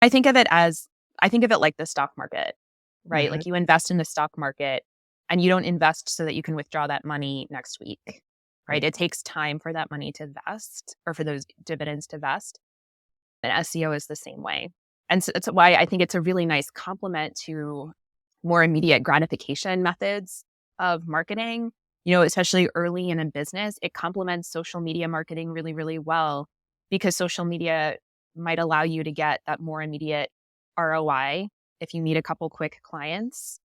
I think of it as, I think of it like the stock market, right? Mhm. Like you invest in the stock market and you don't invest so that you can withdraw that money next week, right? Right. It takes time for that money to vest or for those dividends to vest. And SEO is the same way. And so that's why I think it's a really nice complement to more immediate gratification methods of marketing. Especially early in a business, it complements social media marketing really, really well because social media might allow you to get that more immediate ROI if you need a couple quick clients.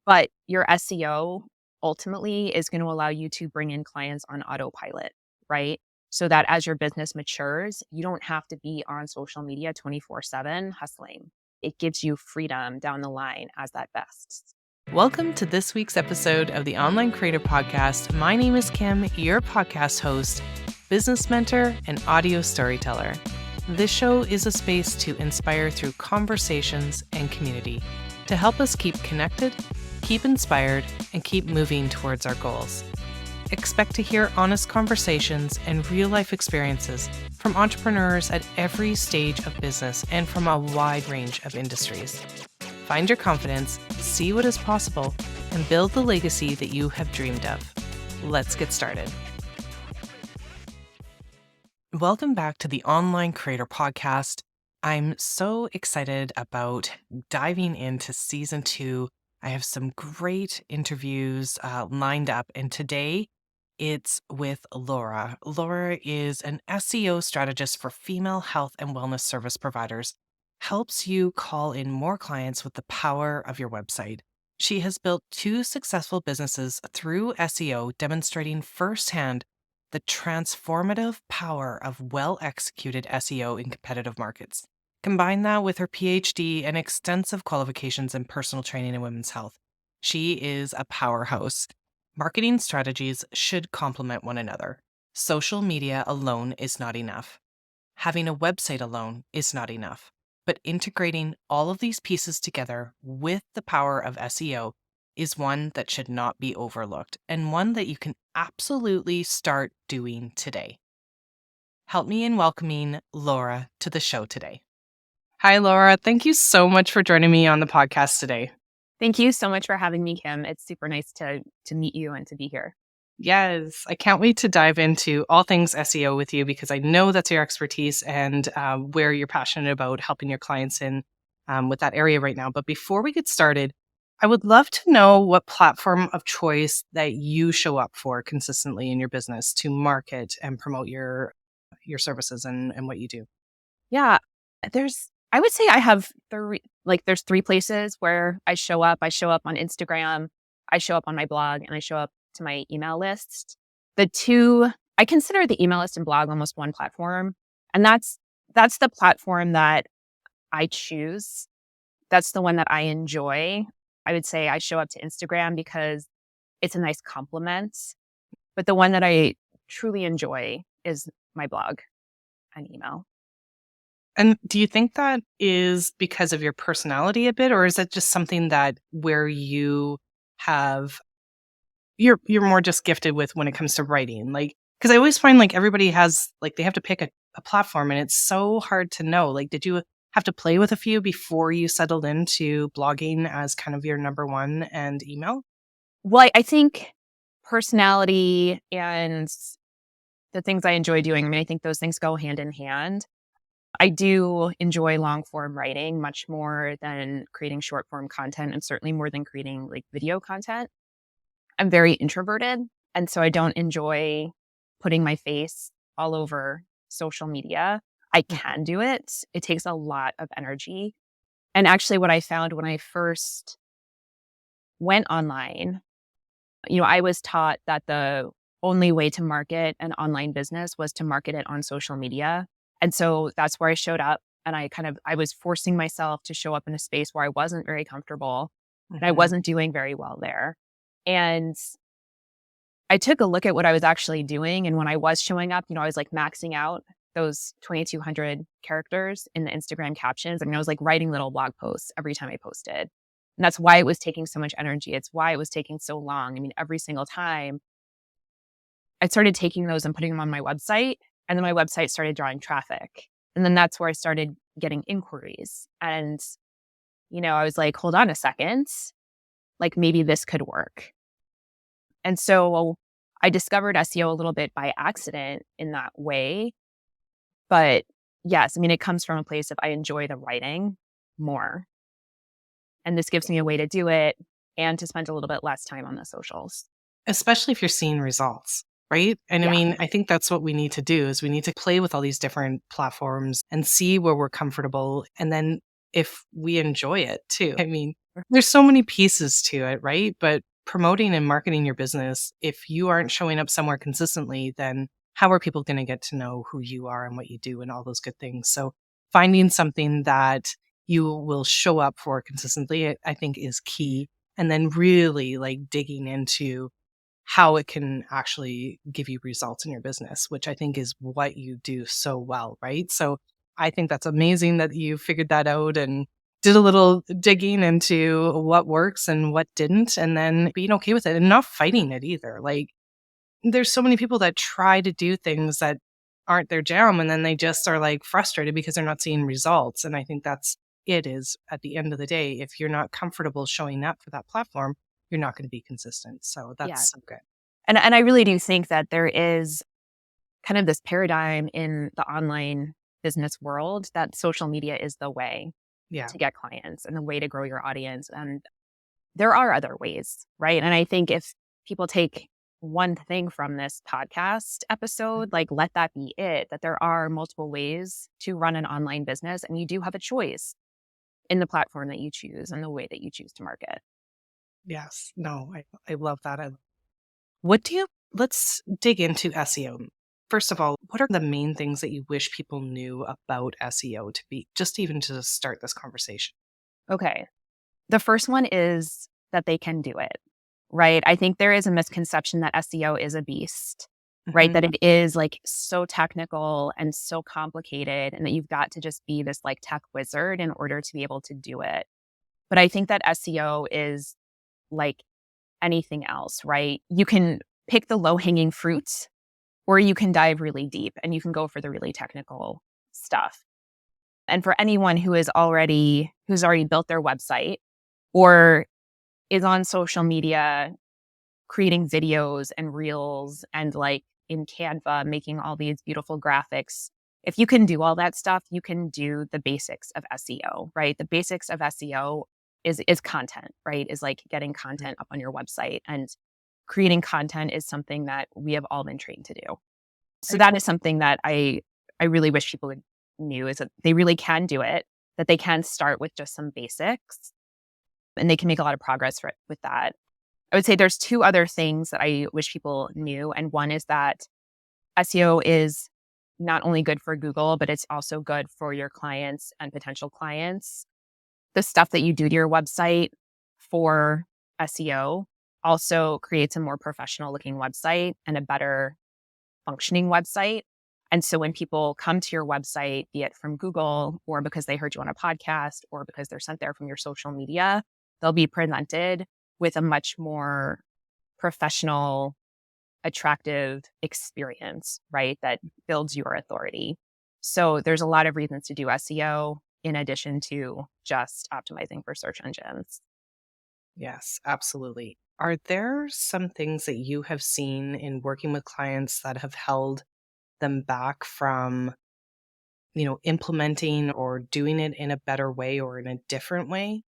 But your SEO ultimately is going to allow you to bring in clients on autopilot, right? So that as your business matures, you don't have to be on social media 24/7 hustling. It gives you freedom down the line as that vests. Welcome to this week's episode of the Online Creator Podcast. My name is Kim, your podcast host, business mentor, and audio storyteller. This show is a space to inspire through conversations and community to help us keep connected, keep inspired, and keep moving towards our goals. Expect to hear honest conversations and real-life experiences from entrepreneurs at every stage of business and from a wide range of industries. Find your confidence, see what is possible, and build the legacy that you have dreamed of. Let's get started. Welcome back to the Online Creator Podcast. I'm so excited about diving into season 2. I have some great interviews lined up, and today it's with Laura. Laura is an SEO strategist for female health and wellness service providers, helps you call in more clients with the power of your website. She has built 2 successful businesses through SEO, demonstrating firsthand the transformative power of well-executed SEO in competitive markets. Combine that with her PhD and extensive qualifications in personal training and women's health. She is a powerhouse. Marketing strategies should complement one another. Social media alone is not enough. Having a website alone is not enough. But integrating all of these pieces together with the power of SEO is one that should not be overlooked and one that you can absolutely start doing today. Help me in welcoming Laura to the show today. Hi, Laura. Thank you so much for joining me on the podcast today. Thank you so much for having me, Kim. It's super nice to meet you and to be here. Yes, I can't wait to dive into all things SEO with you because I know that's your expertise and where you're passionate about helping your clients in with that area right now. But before we get started, I would love to know what platform of choice that you show up for consistently in your business to market and promote your services and what you do. Yeah, I would say I have there's 3 places where I show up. I show up on Instagram, I show up on my blog, and I show up to my email lists. I consider the email list and blog almost one platform, and that's the platform that I choose. That's the one that I enjoy. I would say I show up to Instagram because it's a nice complement, but the one that I truly enjoy is my blog and email. And do you think that is because of your personality a bit, or is it just something that where you have you're more just gifted with when it comes to writing? Like, because I always find like everybody has like they have to pick a platform, and it's so hard to know. Like, did you have to play with a few before you settled into blogging as kind of your number one and email? Well, I think personality and the things I enjoy doing, I mean, I think those things go hand in hand. I do enjoy long form writing much more than creating short form content and certainly more than creating like video content. I'm very introverted. And so I don't enjoy putting my face all over social media. I can do it. It takes a lot of energy. And actually, what I found when I first went online, I was taught that the only way to market an online business was to market it on social media. And so that's where I showed up. And I was forcing myself to show up in a space where I wasn't very comfortable and I Mhm. wasn't doing very well there. And I took a look at what I was actually doing. And when I was showing up, I was like maxing out those 2,200 characters in the Instagram captions. I mean, I was like writing little blog posts every time I posted. And that's why it was taking so much energy. It's why it was taking so long. I mean, every single time I started taking those and putting them on my website, and then my website started drawing traffic. And then that's where I started getting inquiries. And, I was like, hold on a second, like maybe this could work. And so I discovered SEO a little bit by accident in that way. But yes, I mean, it comes from a place of I enjoy the writing more. And this gives me a way to do it and to spend a little bit less time on the socials. Especially if you're seeing results, right? And I Yeah. mean, I think that's what we need to do is we need to play with all these different platforms and see where we're comfortable. And then if we enjoy it too. I mean, there's so many pieces to it, right? But promoting and marketing your business, if you aren't showing up somewhere consistently, then how are people going to get to know who you are and what you do and all those good things? So finding something that you will show up for consistently, I think is key. And then really like digging into how it can actually give you results in your business, which I think is what you do so well, right? So I think that's amazing that you figured that out and did a little digging into what works and what didn't, and then being okay with it and not fighting it either. Like, there's so many people that try to do things that aren't their jam, and then they just are like frustrated because they're not seeing results. And I think that's it is at the end of the day, if you're not comfortable showing up for that platform, you're not going to be consistent. So Yeah. that's so good. And I really do think that there is kind of this paradigm in the online business world that social media is the way Yeah. to get clients and the way to grow your audience. And there are other ways, right? And I think if people take one thing from this podcast episode, like let that be it, that there are multiple ways to run an online business and you do have a choice in the platform that you choose and the way that you choose to market. Yes. No, I love that. What do you, let's dig into SEO. First of all, what are the main things that you wish people knew about SEO to be, just even to start this conversation? Okay. The first one is that they can do it, right? I think there is a misconception that SEO is a beast, right? Hmm. That it is like so technical and so complicated and that you've got to just be this like tech wizard in order to be able to do it. But I think that SEO is like anything else, right? You can pick the low hanging fruits or you can dive really deep and you can go for the really technical stuff. And for anyone who's already built their website or is on social media creating videos and reels and like in Canva making all these beautiful graphics. If you can do all that stuff, you can do the basics of SEO, right? The basics of SEO is content, right? Is like getting content up on your website and creating content is something that we have all been trained to do. So that is something that I really wish people knew is that they really can do it, that they can start with just some basics and they can make a lot of progress with that. I would say there's two other things that I wish people knew. And one is that SEO is not only good for Google, but it's also good for your clients and potential clients. The stuff that you do to your website for SEO also creates a more professional looking website and a better functioning website. And so when people come to your website, be it from Google or because they heard you on a podcast or because they're sent there from your social media, they'll be presented with a much more professional, attractive experience, right? That builds your authority. So there's a lot of reasons to do SEO in addition to just optimizing for search engines. Yes, absolutely. Are there some things that you have seen in working with clients that have held them back from, implementing or doing it in a better way or in a different way?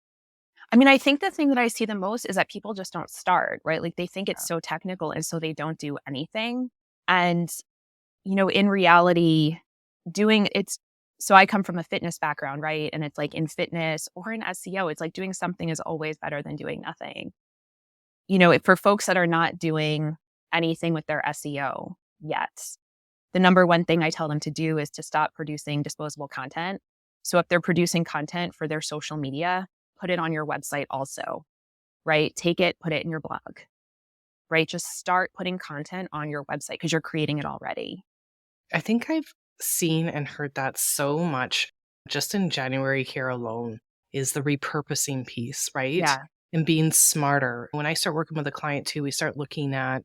I mean, I think the thing that I see the most is that people just don't start, right? Like they think it's Yeah. so technical and so they don't do anything. And, in reality, doing it's so I come from a fitness background, right? And it's like in fitness or in SEO, it's like doing something is always better than doing nothing. For folks that are not doing anything with their SEO yet, the number one thing I tell them to do is to stop producing disposable content. So if they're producing content for their social media, put it on your website also, right? Take it, put it in your blog, right? Just start putting content on your website because you're creating it already. I think I've seen and heard that so much just in January here alone is the repurposing piece, right? Yeah. And being smarter. When I start working with a client too, we start looking at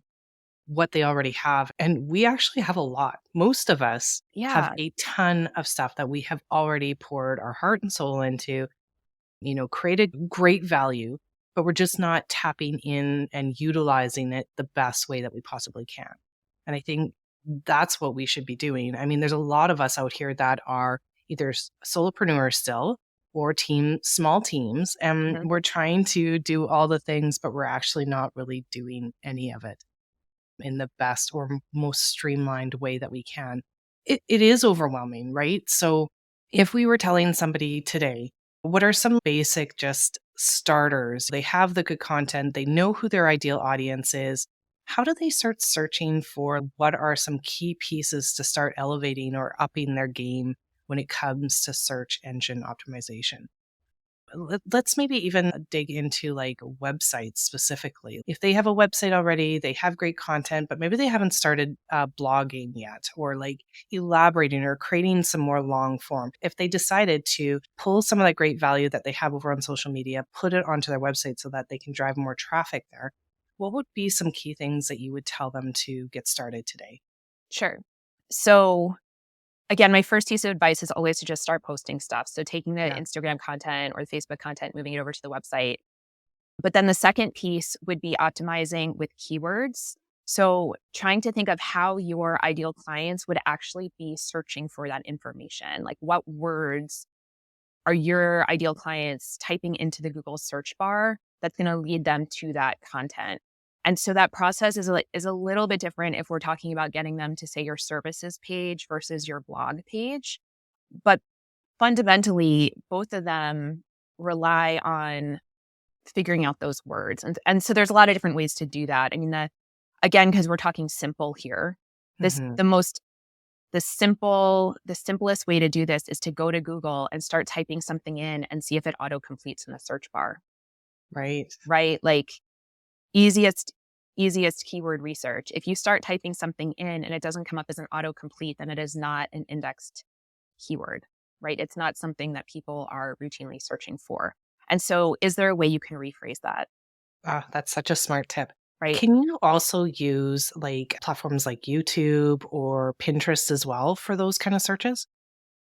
what they already have. And we actually have a lot. Most of us have Yeah. a ton of stuff that we have already poured our heart and soul into, created great value, but we're just not tapping in and utilizing it the best way that we possibly can. And I think that's what we should be doing. I mean, there's a lot of us out here that are either solopreneurs still or small teams, and Mhm. we're trying to do all the things, but we're actually not really doing any of it in the best or most streamlined way that we can. It is overwhelming, right? So, if we were telling somebody today, what are some basic just starters? They have the good content, they know who their ideal audience is. How do they start searching for what are some key pieces to start elevating or upping their game when it comes to search engine optimization? Let's maybe even dig into like websites specifically. If they have a website already, they have great content, but maybe they haven't started blogging yet or like elaborating or creating some more long form. If they decided to pull some of that great value that they have over on social media, put it onto their website so that they can drive more traffic there, what would be some key things that you would tell them to get started today? Sure. So again, my first piece of advice is always to just start posting stuff. So taking the Yeah. Instagram content or the Facebook content, moving it over to the website. But then the second piece would be optimizing with keywords. So trying to think of how your ideal clients would actually be searching for that information. Like what words are your ideal clients typing into the Google search bar that's going to lead them to that content? And so that process is a little bit different if we're talking about getting them to say your services page versus your blog page. But fundamentally, both of them rely on figuring out those words. And so there's a lot of different ways to do that. I mean, again, because we're talking simple here, this Hmm. the simplest way to do this is to go to Google and start typing something in and see if it auto completes in the search bar, Right. right? Like easiest easiest keyword research. If you start typing something in and it doesn't come up as an autocomplete, then it is not an indexed keyword, right? It's not something that people are routinely searching for. And so is there a way you can rephrase that, Ah, that's such a smart tip. right? Can you also use like platforms like YouTube or Pinterest as well for those kind of searches?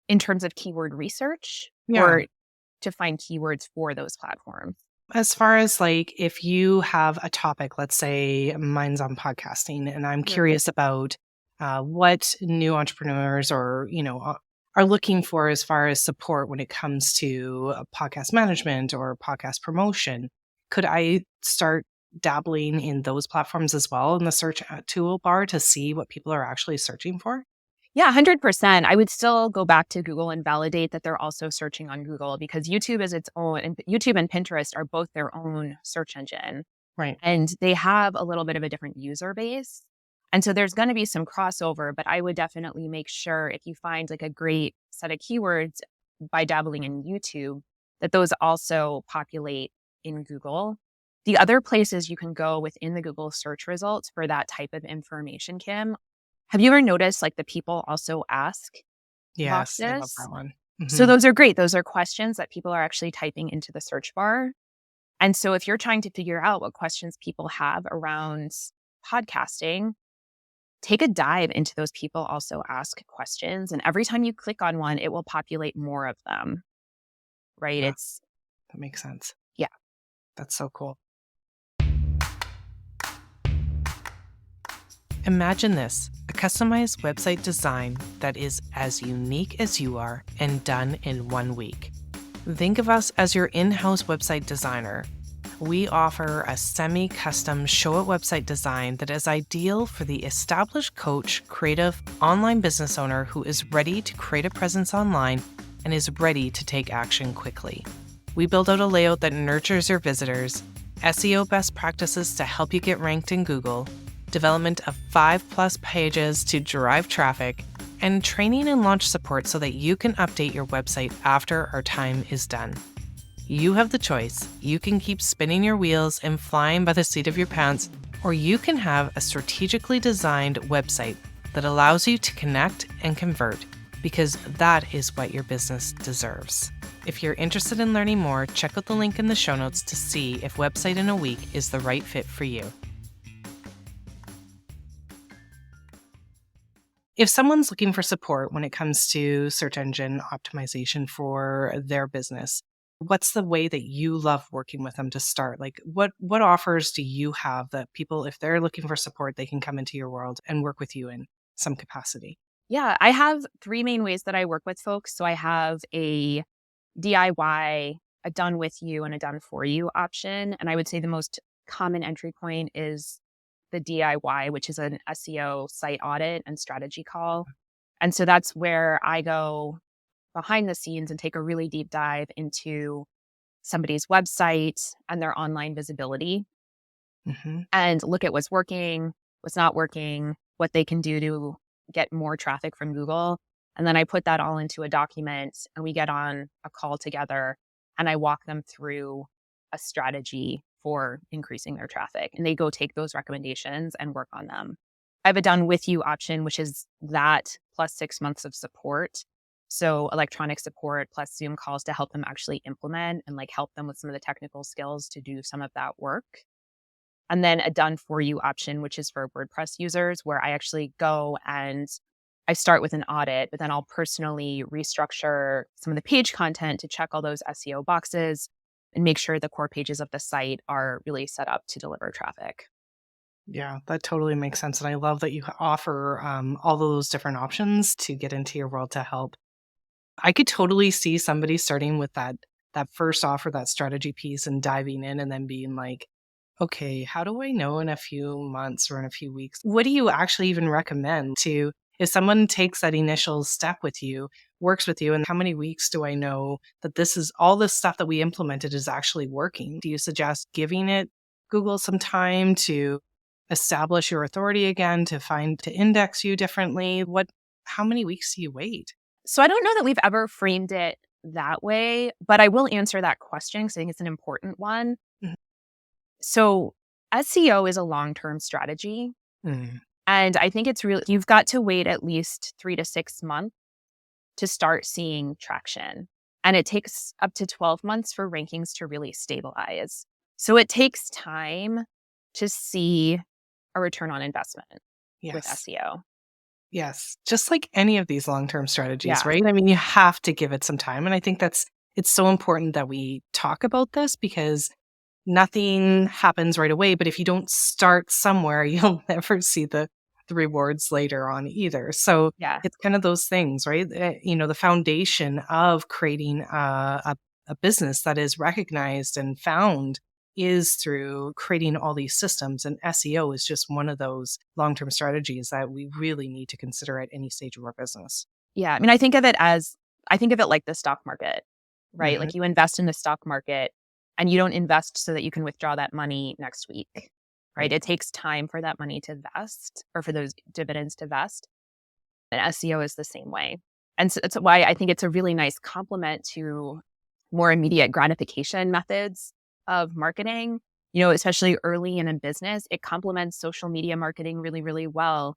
In terms of keyword research Yeah. or to find keywords for those platforms? As far as like if you have a topic, let's say mine's on podcasting, and I'm Mhm. curious about what new entrepreneurs are looking for as far as support when it comes to podcast management or podcast promotion, could I start dabbling in those platforms as well in the search toolbar to see what people are actually searching for? Yeah, 100%. I would still go back to Google and validate that they're also searching on Google because YouTube is its own, and YouTube and Pinterest are both their own search engine. Right. And they have a little bit of a different user base. And so there's going to be some crossover, but I would definitely make sure if you find like a great set of keywords by dabbling in YouTube, that those also populate in Google. The other places you can go within the Google search results for that type of information, Kim, have you ever noticed like the people also ask Yes, I love boxes? that one. So Hmm. those are great. Those are questions that people are actually typing into the search bar. And so if you're trying to figure out what questions people have around podcasting, take a dive into those people also ask questions. And every time you click on one, it will populate more of them, right? Yeah, It's, that makes sense. yeah. That's so cool. Imagine this, a customized website design that is as unique as you are and done in 1 week. Think of us as your in-house website designer. We offer a semi-custom show it website design that is ideal for the established coach, creative, online business owner who is ready to create a presence online and is ready to take action quickly. We build out a layout that nurtures your visitors, SEO best practices to help you get ranked in Google, development of 5+ pages to drive traffic, and training and launch support so that you can update your website after our time is done. You have the choice. You can keep spinning your wheels and flying by the seat of your pants, or you can have a strategically designed website that allows you to connect and convert, because that is what your business deserves. If you're interested in learning more, check out the link in the show notes to see if Website in a Week is the right fit for you. if someone's looking for support when it comes to search engine optimization for their business, what's the way that you love working with them to start? Like what offers do you have that people, if they're looking for support, they can come into your world and work with you in some capacity? Yeah, I have 3 main ways that I work with folks. So I have a DIY, a done with you, and a done for you option. And I would say the most common entry point is the DIY, which is an SEO site audit and strategy call. And so that's where I go behind the scenes and take a really deep dive into somebody's website and their online visibility Hmm. and look at what's working, what's not working, what they can do to get more traffic from Google. And then I put that all into a document and we get on a call together and I walk them through a strategy for increasing their traffic. And they go take those recommendations and work on them. I have a done with you option, which is that plus 6 months of support. So electronic support plus Zoom calls to help them actually implement and like help them with some of the technical skills to do some of that work. And then a done for you option, which is for WordPress users, where I actually go and I start with an audit, but then I'll personally restructure some of the page content to check all those SEO boxes and make sure the core pages of the site are really set up to deliver traffic. Yeah, that totally makes sense. And I love that you offer all of those different options to get into your world to help. I could totally see somebody starting with that first offer, that strategy piece, and diving in and then being like, okay, how do I know in a few months or in a few weeks? What do you actually even recommend to if someone takes that initial step with you, works with you, and how many weeks do I know that this is all this stuff that we implemented is actually working? Do you suggest giving it Google some time to establish your authority again, to index you differently? How many weeks do you wait? So I don't know that we've ever framed it that way, but I will answer that question because I think it's an important one. Mhm. So SEO is a long term strategy. Mm, And I think it's really, you've got to wait at least 3 to 6 months to start seeing traction. And it takes up to 12 months for rankings to really stabilize. So it takes time to see a return on investment with yes. SEO. Yes, just like any of these long-term strategies, Yeah. right? I mean, you have to give it some time, and I think it's so important that we talk about this because nothing happens right away, but if you don't start somewhere, you'll never see the rewards later on either. So, Yeah. it's kind of those things, right? The foundation of creating a business that is recognized and found is through creating all these systems. And SEO is just one of those long term strategies that we really need to consider at any stage of our business. Yeah. I mean, I think of it like the stock market, right? Hmm. Like you invest in the stock market and you don't invest so that you can withdraw that money next week, right? Right. It takes time for that money to vest or for those dividends to vest. And SEO is the same way. And so that's why I think it's a really nice complement to more immediate gratification methods of marketing, especially early in a business. It complements social media marketing really, really well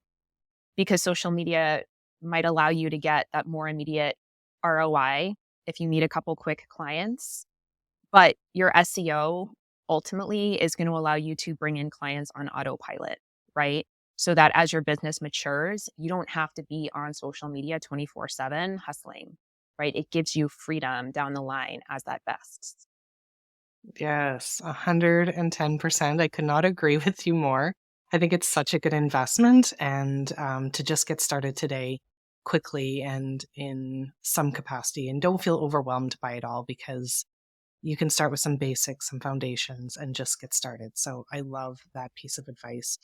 because social media might allow you to get that more immediate ROI if you need a couple quick clients. But your SEO ultimately is going to allow you to bring in clients on autopilot, right? So that as your business matures, you don't have to be on social media 24/7 hustling, right? It gives you freedom down the line as that vests. Yes, 110%. I could not agree with you more. I think it's such a good investment. And to just get started today quickly and in some capacity, and don't feel overwhelmed by it all because you can start with some basics, some foundations, and just get started. So I love that piece of advice.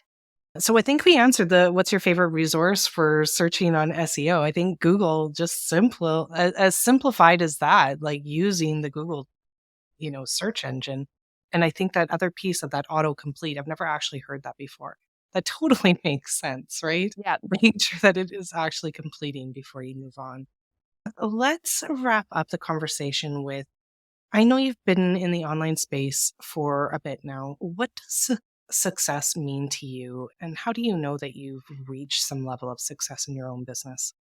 So I think we answered the what's your favorite resource for searching on SEO. I think Google just as simplified as that, like using the Google search engine. And I think that other piece of that autocomplete, I've never actually heard that before. That totally makes sense, right? Yeah. Making sure that it is actually completing before you move on. Let's wrap up the conversation with I know you've been in the online space for a bit now. What does success mean to you? And how do you know that you've reached some level of success in your own business?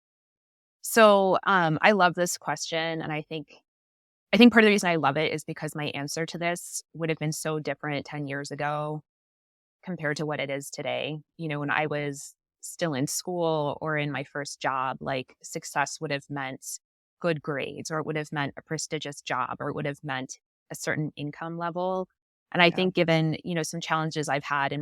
So I love this question. And I think part of the reason I love it is because my answer to this would have been so different 10 years ago compared to what it is today. When I was still in school or in my first job, like success would have meant good grades, or it would have meant a prestigious job, or it would have meant a certain income level. And I Yeah. think given, some challenges I've had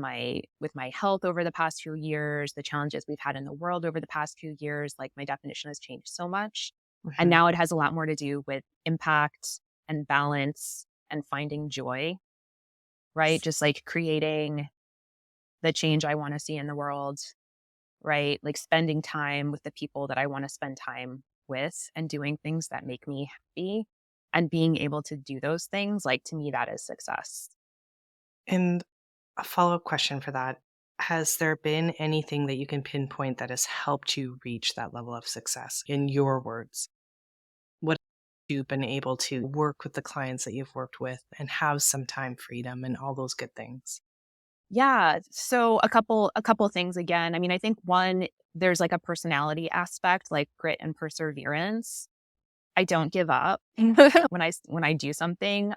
with my health over the past few years, the challenges we've had in the world over the past few years, like my definition has changed so much. And Mhm. now it has a lot more to do with impact and balance and finding joy, right? Just like creating the change I want to see in the world, right? Like spending time with the people that I want to spend time with and doing things that make me happy and being able to do those things. Like to me, that is success. And a follow-up question for that. Has there been anything that you can pinpoint that has helped you reach that level of success in your words? What have you been able to work with the clients that you've worked with and have some time freedom and all those good things? Yeah. So a couple things again. I mean, I think one, there's like a personality aspect, like grit and perseverance. I don't give up when I do something.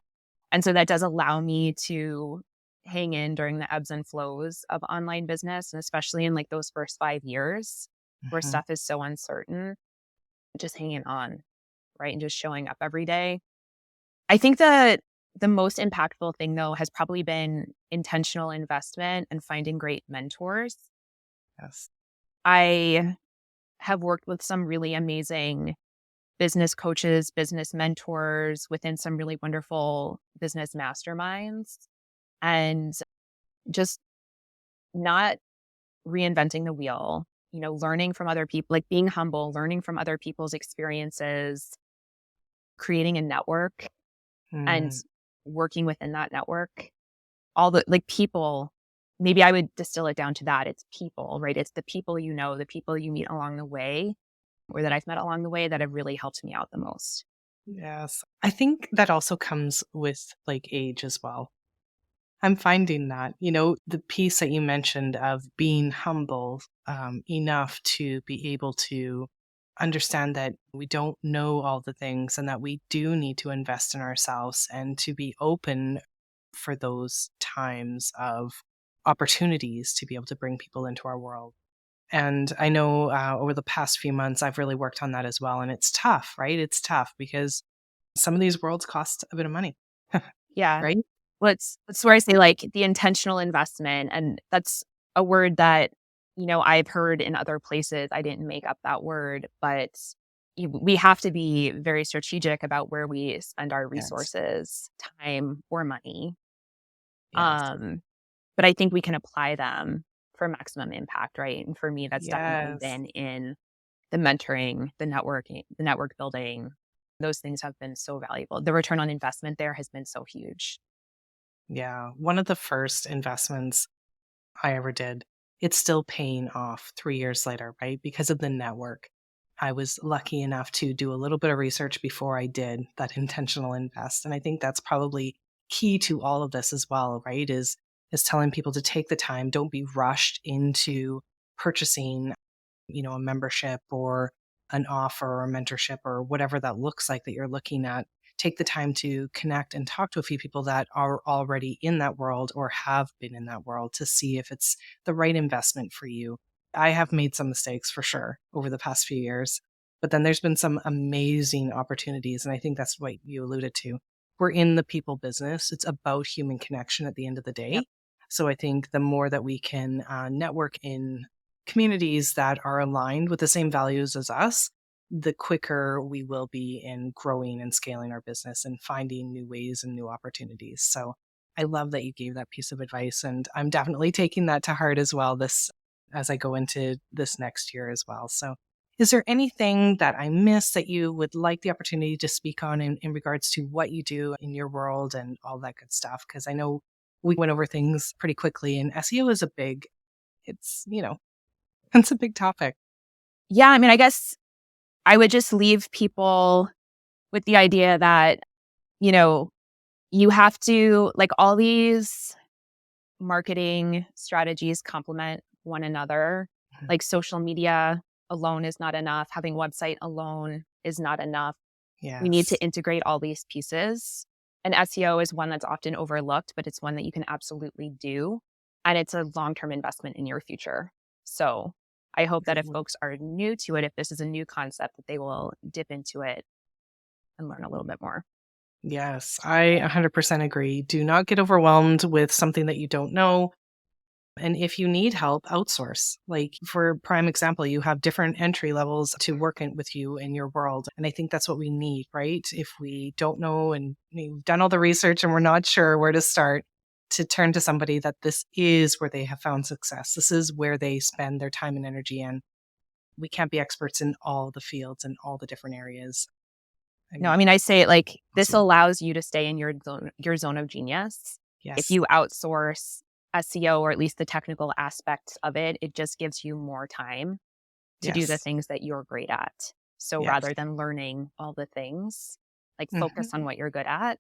And so that does allow me to hang in during the ebbs and flows of online business, and especially in like those first 5 years where Mhm. stuff is so uncertain, just hanging on, right? And just showing up every day. I think that the most impactful thing though has probably been intentional investment and finding great mentors. Yes. I have worked with some really amazing business coaches, business mentors within some really wonderful business masterminds, and just not reinventing the wheel, learning from other people, like being humble, learning from other people's experiences, creating a network and Mm, working within that network. All the like people, maybe I would distill it down to that. It's people, right? It's the people the people you meet along the way or that I've met along the way that have really helped me out the most. yes. I think that also comes with like age as well. I'm finding that, the piece that you mentioned of being humble enough to be able to understand that we don't know all the things and that we do need to invest in ourselves and to be open for those times of opportunities to be able to bring people into our world. And I know over the past few months, I've really worked on that as well. And it's tough, right? It's tough because some of these worlds cost a bit of money, Yeah. right? Well, it's where I say like the intentional investment. And that's a word that, I've heard in other places. I didn't make up that word, but we have to be very strategic about where we spend our Yes. resources, time, or money. Yes. Um, but I think we can apply them for maximum impact, right? And for me, that's definitely Yes. been in the mentoring, the networking, the network building. Those things have been so valuable. The return on investment there has been so huge. Yeah. One of the first investments I ever did, it's still paying off 3 years later, right? Because of the network. I was lucky enough to do a little bit of research before I did that intentional invest. And I think that's probably key to all of this as well, right? Is telling people to take the time, don't be rushed into purchasing a membership or an offer or mentorship or whatever that looks like that you're looking at. Take the time to connect and talk to a few people that are already in that world or have been in that world to see if it's the right investment for you. I have made some mistakes for sure over the past few years, but then there's been some amazing opportunities. And I think that's what you alluded to. We're in the people business, it's about human connection at the end of the Yep. day. So I think the more that we can network in communities that are aligned with the same values as us, the quicker we will be in growing and scaling our business and finding new ways and new opportunities. So I love that you gave that piece of advice. And I'm definitely taking that to heart as well this as I go into this next year as well. So is there anything that I missed that you would like the opportunity to speak on in regards to what you do in your world and all that good stuff? Because I know we went over things pretty quickly and SEO is a big, it's, it's a big topic. Yeah. I mean, I guess I would just leave people with the idea that, you know, you have to, like, all these marketing strategies complement one another. Mhm. Like social media alone is not enough. Having website alone is not enough. We need Yes. to integrate all these pieces. And SEO is one that's often overlooked, but it's one that you can absolutely do. And it's a long term investment in your future. So I hope that if folks are new to it, if this is a new concept, that they will dip into it and learn a little bit more. Yes, I 100% agree. Do not get overwhelmed with something that you don't know. And if you need help, outsource. Like for prime example, you have different entry levels to work with you in your world. And I think that's what we need, right? If we don't know and we've done all the research and we're not sure where to start, to turn to somebody that this is where they have found success. This is where they spend their time and energy in. We can't be experts in all the fields and all the different areas. I No, I mean, mean, I say it like this awesome. allows you to stay in your zone of genius. If Yes. you outsource SEO or at least the technical aspects of it, it just gives you more time to do the Yes. things that you're great at. So Yes. rather than learning all the things, like focus on Mhm. what you're good at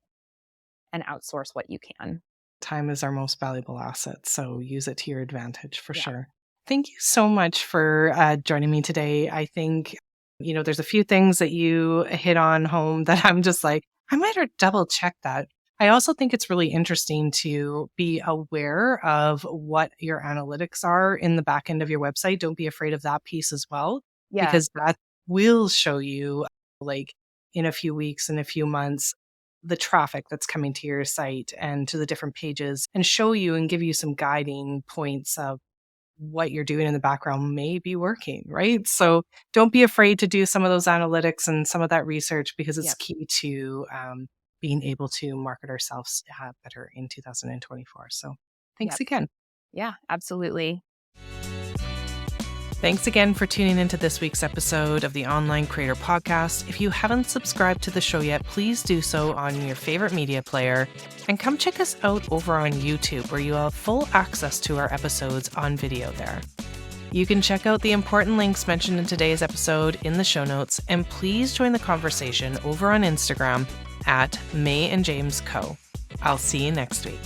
and outsource what you can. Time is our most valuable asset, so use it to your advantage for Yeah. sure. Thank you so much for joining me today. I think, there's a few things that you hit on home that I'm just like, I might have double check that. I also think it's really interesting to be aware of what your analytics are in the back end of your website. Don't be afraid of that piece as well, Yeah. because that will show you, like, in a few weeks, in a few months, the traffic that's coming to your site and to the different pages, and show you and give you some guiding points of what you're doing in the background may be working, right? So don't be afraid to do some of those analytics and some of that research, because it's Yep. key to being able to market ourselves better in 2024. So thanks Yep. again. Yeah, absolutely. Thanks again for tuning into this week's episode of the Online Creator Podcast. If you haven't subscribed to the show yet, please do so on your favorite media player. And come check us out over on YouTube, where you have full access to our episodes on video there. You can check out the important links mentioned in today's episode in the show notes, and please join the conversation over on Instagram at May and James Co. I'll see you next week.